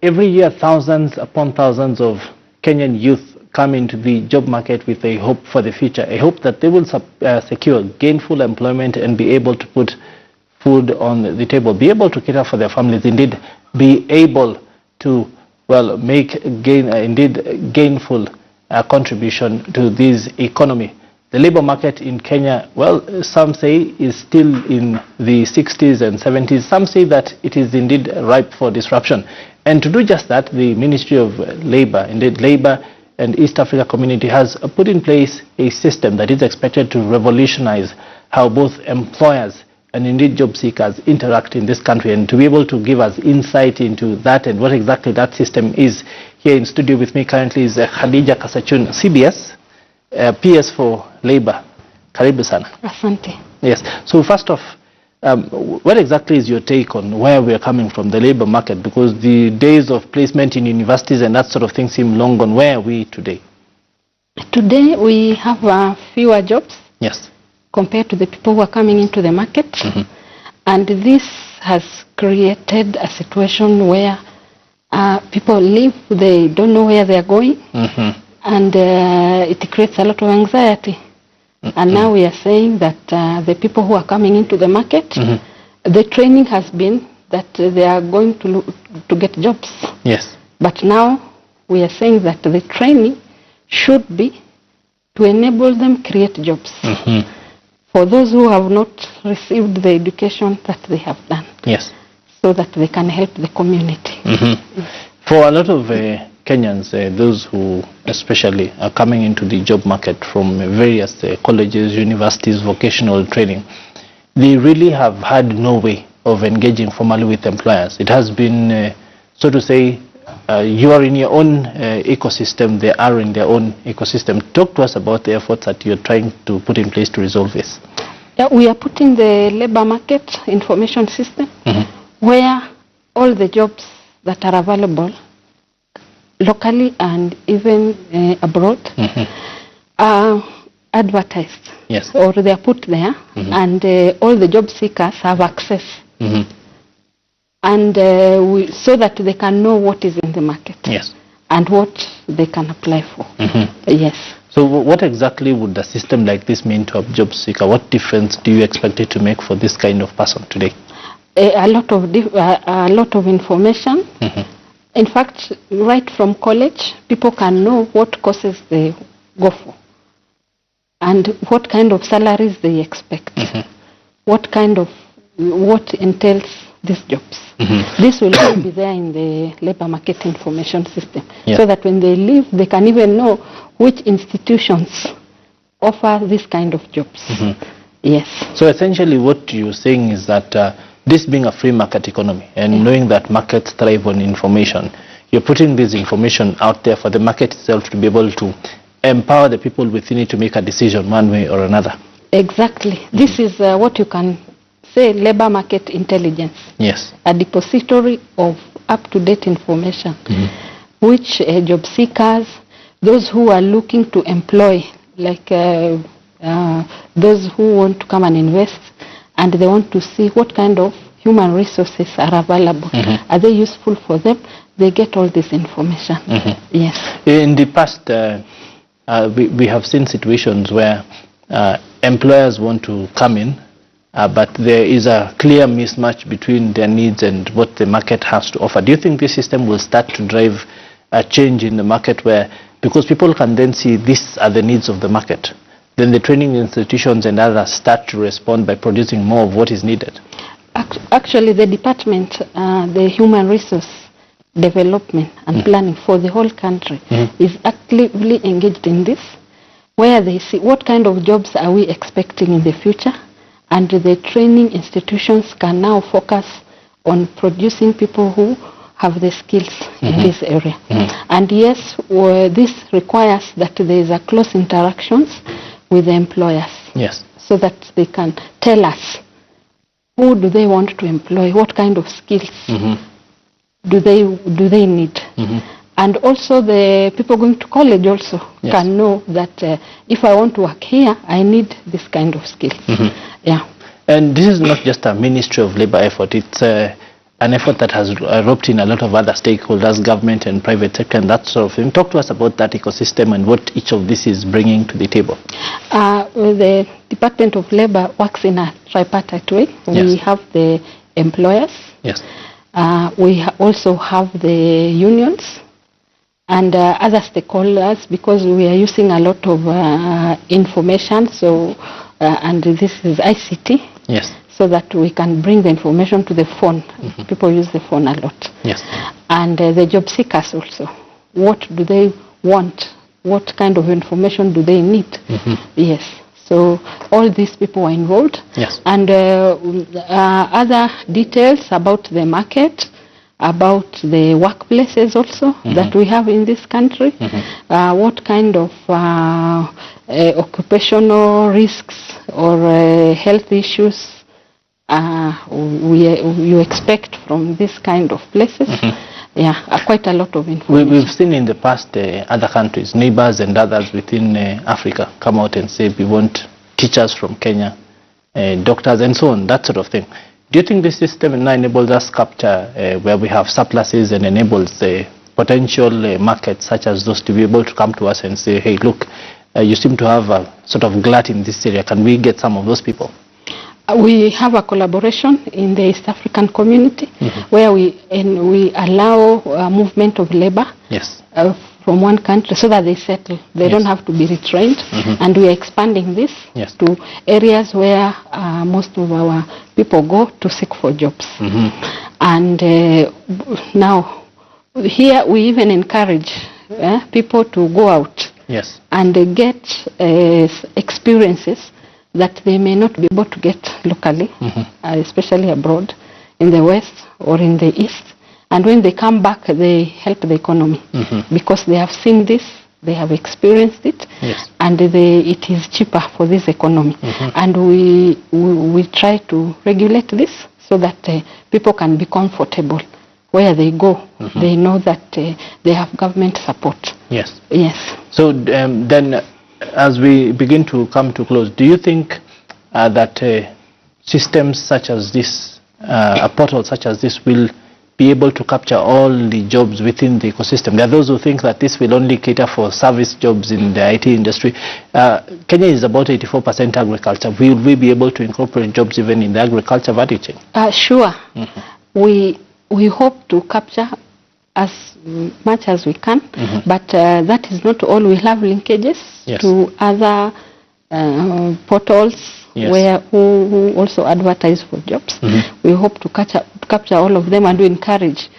every year thousands upon thousands of Kenyan youth come into the job market with a hope for the future, a hope that they will secure gainful employment and be able to put food on the table, be able to cater for their families, indeed be able to, well, make gainful contribution to this economy. The labor market in Kenya, well, some say is still in the 60s and 70s. Some say that it is indeed ripe for disruption. And to do just that, the Ministry of Labor, indeed Labor and East Africa Community, has put in place a system that is expected to revolutionize how both employers and indeed job seekers interact in this country. And to be able to give us insight into that and what exactly that system is, here in studio with me currently is Khadijah Kassachoon, CBS, PS for Labor. Karibu sana. Asante. Yes. So first off, what exactly is your take on where we are coming from, the labor market? Because the days of placement in universities and that sort of thing seem long gone. Where are we today? Today we have fewer jobs. Yes. Compared to the people who are coming into the market. Mm-hmm. And this has created a situation where people leave, they don't know where they are going. Mm-hmm. And it creates a lot of anxiety. Mm-hmm. And now we are saying that the people who are coming into the market, mm-hmm. the training has been that they are going to get jobs. Yes. But now we are saying that the training should be to enable them create jobs. Mm-hmm. For those who have not received the education that they have done. Yes. So that they can help the community. Mm-hmm. For a lot of Kenyans, those who especially are coming into the job market from various colleges, universities, vocational training, they really have had no way of engaging formally with employers. It has been, so to say, you are in your own ecosystem, they are in their own ecosystem. Talk to us about the efforts that you're trying to put in place to resolve this. Yeah, we are putting the labor market information system, mm-hmm. where all the jobs that are available locally and even abroad, mm-hmm. are advertised. Yes. Or they are put there, mm-hmm. and all the job seekers have access. Mm-hmm. And so that they can know what is in the market. Yes. And what they can apply for. Mm-hmm. Yes. So what exactly would a system like this mean to a job seeker? What difference do you expect it to make for this kind of person today? A lot of information. Mm-hmm. In fact, right from college, people can know what courses they go for and what kind of salaries they expect. Mm-hmm. What entails these jobs. Mm-hmm. This will all be there in the labor market information system, yeah. So that when they leave, they can even know which institutions offer this kind of jobs. Mm-hmm. Yes. So essentially what you're saying is that this being a free market economy and yeah. knowing that markets thrive on information, you're putting this information out there for the market itself to be able to empower the people within it to make a decision one way or another. Exactly. Mm-hmm. This is what you can say labor market intelligence. Yes. A depository of up-to-date information, mm-hmm. which job seekers, those who are looking to employ, like those who want to come and invest, and they want to see what kind of human resources are available. Mm-hmm. Are they useful for them? They get all this information. Mm-hmm. Yes. In the past, we have seen situations where employers want to come in, but there is a clear mismatch between their needs and what the market has to offer. Do you think this system will start to drive a change in the market where, because people can then see these are the needs of the market, then the training institutions and others start to respond by producing more of what is needed? Actually, the department, the human resource development and planning for the whole country is actively engaged in this, where they see what kind of jobs are we expecting in the future, and the training institutions can now focus on producing people who have the skills in this area. And yes, this requires that there is a close interactions with the employers. Yes. So that they can tell us who do they want to employ, what kind of skills do they need. And also the people going to college also can know that if I want to work here, I need this kind of skills. Yeah. And this is not just a Ministry of Labor effort, it's a an effort that has roped in a lot of other stakeholders, government and private sector and that sort of thing. Talk to us about that ecosystem and what each of this is bringing to the table. The Department of Labor works in a tripartite way. Yes. We have the employers. Yes. We also have the unions and other stakeholders, because we are using a lot of information. So, and this is ICT. Yes. So that we can bring the information to the phone. People use the phone a lot. Yes. And the job seekers also. What do they want? What kind of information do they need? Yes. So all these people are involved. Yes. And other details about the market, about the workplaces also that we have in this country. What kind of occupational risks or health issues you expect from this kind of places. Yeah, quite a lot of information. We've seen in the past other countries, neighbors and others within Africa come out and say we want teachers from Kenya, doctors and so on, that sort of thing. Do you think this system now enables us capture where we have surpluses and enables potential markets such as those to be able to come to us and say, hey, look, you seem to have a sort of glut in this area. Can we get some of those people? We have a collaboration in the East African community where we allow movement of labor. Yes. From one country so that they settle. They don't have to be retrained. And we are expanding this to areas where most of our people go to seek for jobs. And now here we even encourage people to go out and get experiences that they may not be able to get locally, especially abroad, in the West or in the East. And when they come back, they help the economy because they have seen this, they have experienced it, and it is cheaper for this economy. And we try to regulate this so that people can be comfortable where they go. They know that they have government support. Yes. Yes. So then, as we begin to come to close, do you think that systems such as this, a portal such as this, will be able to capture all the jobs within the ecosystem? There are those who think that this will only cater for service jobs in the IT industry. Kenya is about 84% agriculture. Will we be able to incorporate jobs even in the agriculture value chain? Sure. We hope to capture as much as we can, but that is not all. We have linkages to other portals where who also advertise for jobs. We hope to capture all of them, and we encourage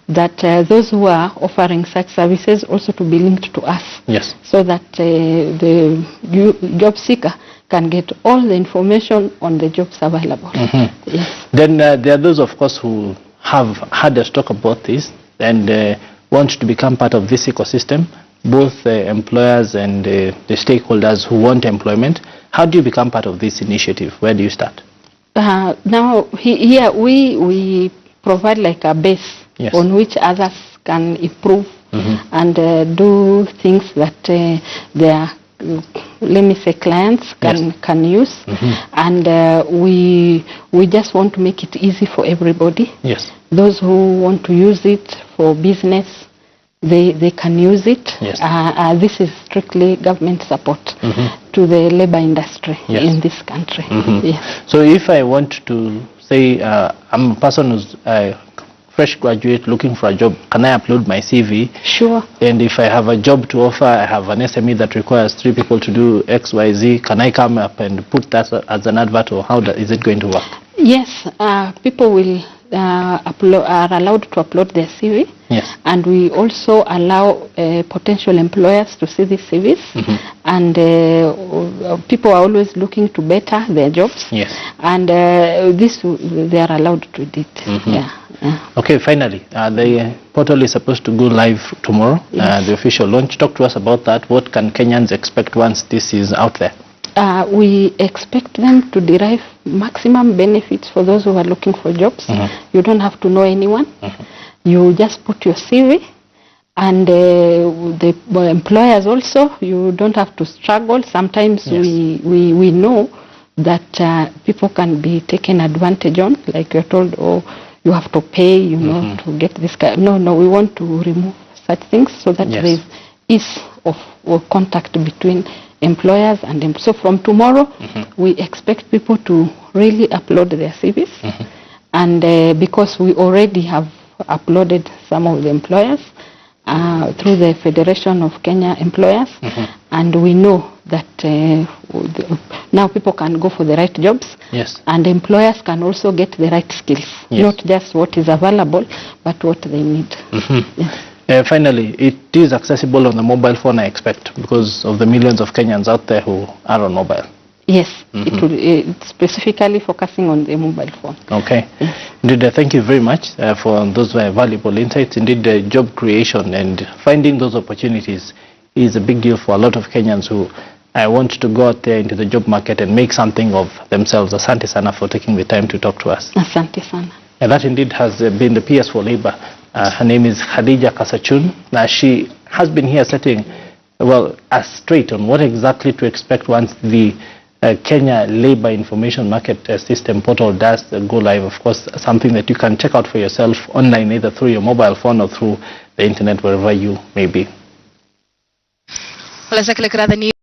that those who are offering such services also to be linked to us, so that the job seeker can get all the information on the jobs available. Yes. Then there are those, of course, who have had a talk about this and want to become part of this ecosystem, both employers and the stakeholders who want employment. How do you become part of this initiative? Where do you start? Now, here we provide like a base on which others can improve and do things that their, let me say, clients can use. And we just want to make it easy for everybody. Those who want to use it for business, they can use it. This is strictly government support to the labor industry in this country. So if I want to say I'm a person who's a fresh graduate looking for a job, can I upload my CV? Sure. And if I have a job to offer, I have an SME that requires 3 people to do X, Y, Z, can I come up and put that as an advert, or how is it going to work? Yes, people will are allowed to upload their CV. And we also allow potential employers to see these CVs. And people are always looking to better their jobs. And this they are allowed to do it. Okay, finally, the portal is supposed to go live tomorrow, the official launch. Talk to us about that. What can Kenyans expect once this is out there? We expect them to derive maximum benefits for those who are looking for jobs. You don't have to know anyone. You just put your CV, and the employers also, you don't have to struggle. Sometimes we know that people can be taken advantage on, like you're told, oh, you have to pay, you know, to get this kind. No, we want to remove such things so that there is ease of contact between employers and so from tomorrow we expect people to really upload their CVs and because we already have uploaded some of the employers through the Federation of Kenya Employers and we know that now people can go for the right jobs and employers can also get the right skills, not just what is available but what they need. Finally, it is accessible on the mobile phone, I expect, because of the millions of Kenyans out there who are on mobile. Yes, it's specifically focusing on the mobile phone. Okay. Indeed, thank you very much for those valuable insights. Indeed, job creation and finding those opportunities is a big deal for a lot of Kenyans who want to go out there into the job market and make something of themselves. Asante sana for taking the time to talk to us. Asante sana. And that indeed has been the PS for Labor. Her name is Khadijah Kassachoon. Now she has been here setting, well, us straight on what exactly to expect once the Kenya Labor Information Market System portal does go live. Of course, something that you can check out for yourself online, either through your mobile phone or through the internet, wherever you may be.